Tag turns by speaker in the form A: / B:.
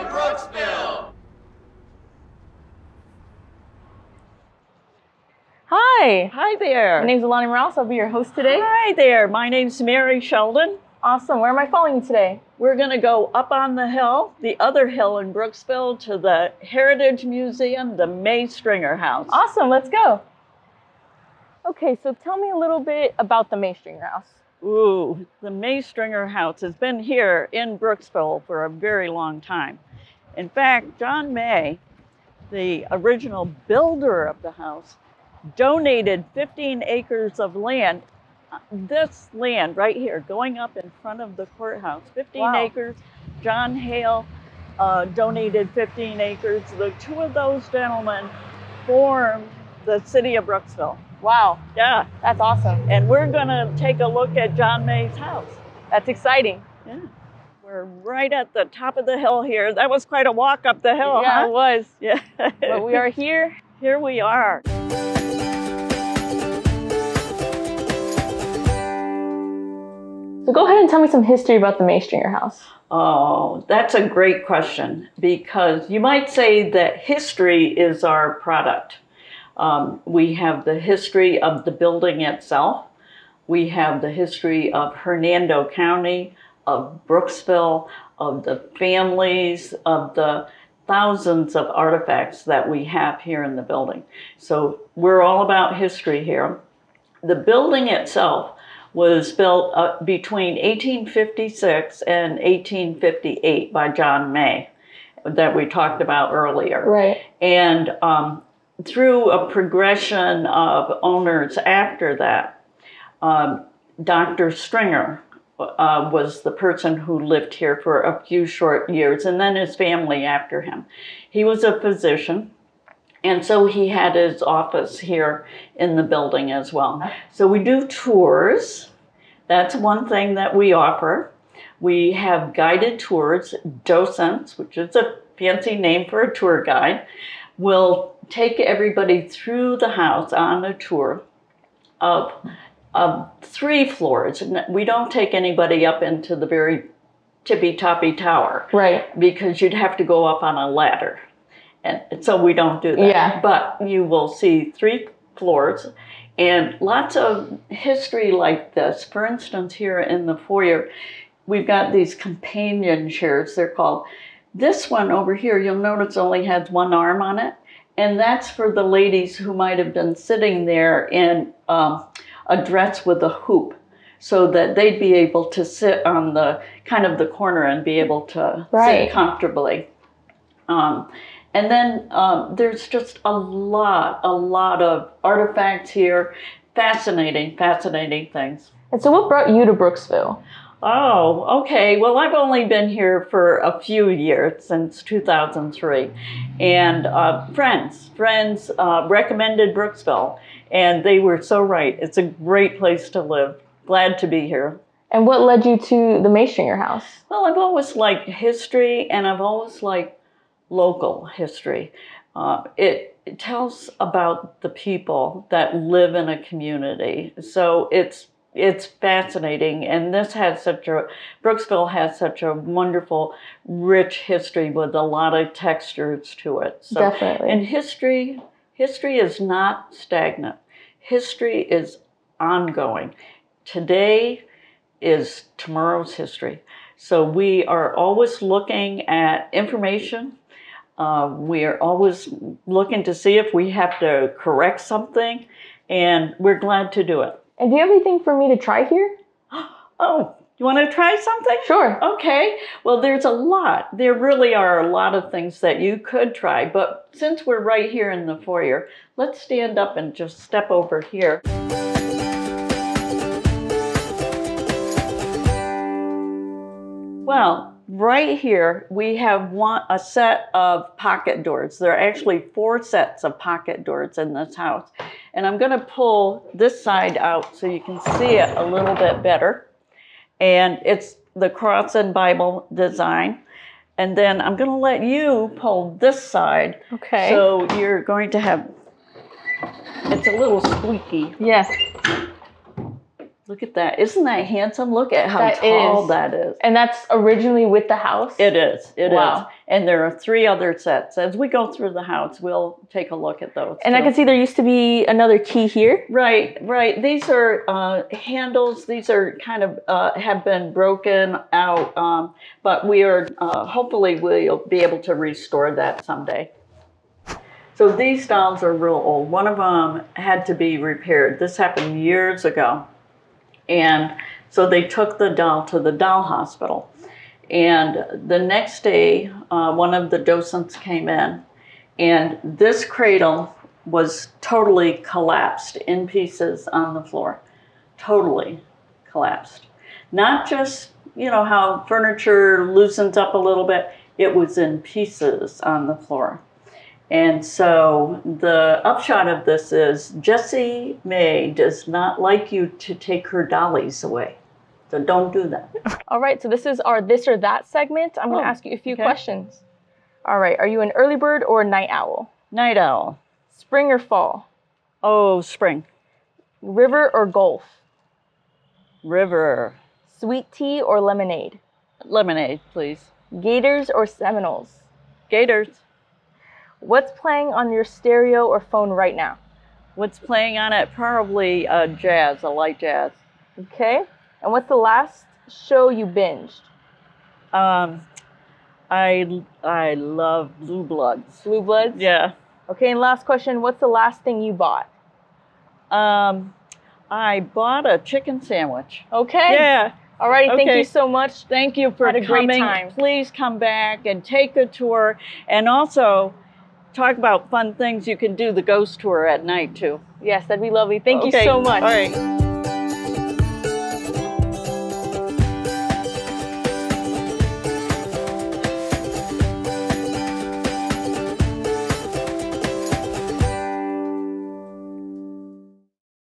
A: Brooksville!
B: Hi.
C: Hi there.
B: My name's Alani Morales. I'll be your host today.
C: Hi there. My name's Mary Sheldon.
B: Awesome. Where am I following you today?
C: We're going to go up on the hill, the other hill in Brooksville, to the Heritage Museum, the May Stringer House.
B: Awesome. Let's go. Okay, so tell me a little bit about the May Stringer House.
C: Ooh, the May Stringer House has been here in Brooksville for a very long time. In fact, John May, the original builder of the house, donated 15 acres of land. This land right here, going up in front of the courthouse, 15 acres. John Hale donated 15 acres. The two of those gentlemen formed the city of Brooksville.
B: Wow.
C: Yeah.
B: That's awesome.
C: And we're going to take a look at John May's house.
B: That's exciting.
C: Yeah. We're right at the top of the hill here. That was quite a walk up the hill,
B: Yeah,
C: huh?
B: it was.
C: Yeah.
B: But we are here.
C: Here we are.
B: So go ahead and tell me some history about the May Stringer House.
C: Oh, that's a great question, because you might say that history is our product. We have the history of the building itself. We have the history of Hernando County, of Brooksville, of the families, of the thousands of artifacts that we have here in the building. So we're all about history here. The building itself was built between 1856 and 1858 by John May, that we talked about earlier.
B: Right.
C: And through a progression of owners after that, Dr. Stringer was the person who lived here for a few short years, and then his family after him. He was a physician, and so he had his office here in the building as well. So we do tours. That's one thing that we offer. We have guided tours. Docents, which is a fancy name for a tour guide, will take everybody through the house on a tour of 3 floors. We don't take anybody up into the very tippy-toppy tower.
B: Right.
C: Because you'd have to go up on a ladder. And so we don't do that.
B: Yeah.
C: But you will see 3 floors and lots of history like this. For instance, here in the foyer, we've got these companion chairs, they're called. This one over here, you'll notice only has 1 arm on it. And that's for the ladies who might have been sitting there in a dress with a hoop, so that they'd be able to sit on the kind of the corner and be able to sit comfortably. And then there's just a lot of artifacts here, fascinating things.
B: And so what brought you to Brooksville?
C: Oh, okay. Well, I've only been here for a few years, since 2003. And friends recommended Brooksville, and they were so right. It's a great place to live. Glad to be here.
B: And what led you to the May Stringer House?
C: Well, I've always liked history, and I've always liked local history. It tells about the people that live in a community. So it's fascinating, and Brooksville has such a wonderful, rich history with a lot of textures to it. So,
B: definitely.
C: And history is not stagnant. History is ongoing. Today is tomorrow's history. So we are always looking at information. We are always looking to see if we have to correct something, and we're glad to do it.
B: And do you have anything for me to try here?
C: Oh, you want to try something?
B: Sure.
C: Okay. Well, there's a lot. There really are a lot of things that you could try, but since we're right here in the foyer, let's stand up and just step over here. Well, right here, we have a set of pocket doors. There are actually 4 sets of pocket doors in this house. And I'm going to pull this side out so you can see it a little bit better. And it's the cross and Bible design. And then I'm going to let you pull this side.
B: Okay.
C: So you're going to have, it's a little squeaky.
B: Yes.
C: Look at that. Isn't that handsome? Look at how
B: That
C: tall
B: is.
C: that is.
B: And that's originally with the house?
C: It is. It is.
B: Wow.
C: And there are 3 other sets. As we go through the house, we'll take a look at those.
B: And
C: too.
B: I can see there used to be another key here.
C: Right, right. These are handles. These are kind of have been broken out, but we are hopefully we'll be able to restore that someday. So these dolls are real old. One of them had to be repaired. This happened years ago. And so they took the doll to the doll hospital. And the next day, one of the docents came in, and this cradle was totally collapsed in pieces on the floor. Totally collapsed. Not just, you know, how furniture loosens up a little bit. It was in pieces on the floor. And so the upshot of this is Jessie May does not like you to take her dollies away. So don't do that.
B: All right, so this is our this or that segment. I'm going to ask you a few
C: okay.
B: questions. All right, are you an early bird or a night owl?
C: Night owl.
B: Spring or fall?
C: Oh, spring.
B: River or Gulf?
C: River.
B: Sweet tea or lemonade?
C: Lemonade, please.
B: Gators or Seminoles?
C: Gators.
B: What's playing on your stereo or phone right now?
C: What's playing on it? Probably jazz, a light jazz.
B: Okay. And what's the last show you binged?
C: I love Blue Bloods.
B: Blue Bloods?
C: Yeah.
B: Okay, and last question, what's the last thing you bought?
C: I bought a chicken sandwich.
B: Okay.
C: Yeah.
B: All righty, thank
C: Okay.
B: you so much.
C: Thank you for
B: Had a great
C: coming.
B: time.
C: Please come back and take a tour, and also talk about fun things you can do the ghost tour at night too.
B: Yes, that'd be lovely. Thank you
C: Okay.
B: so much.
C: All right.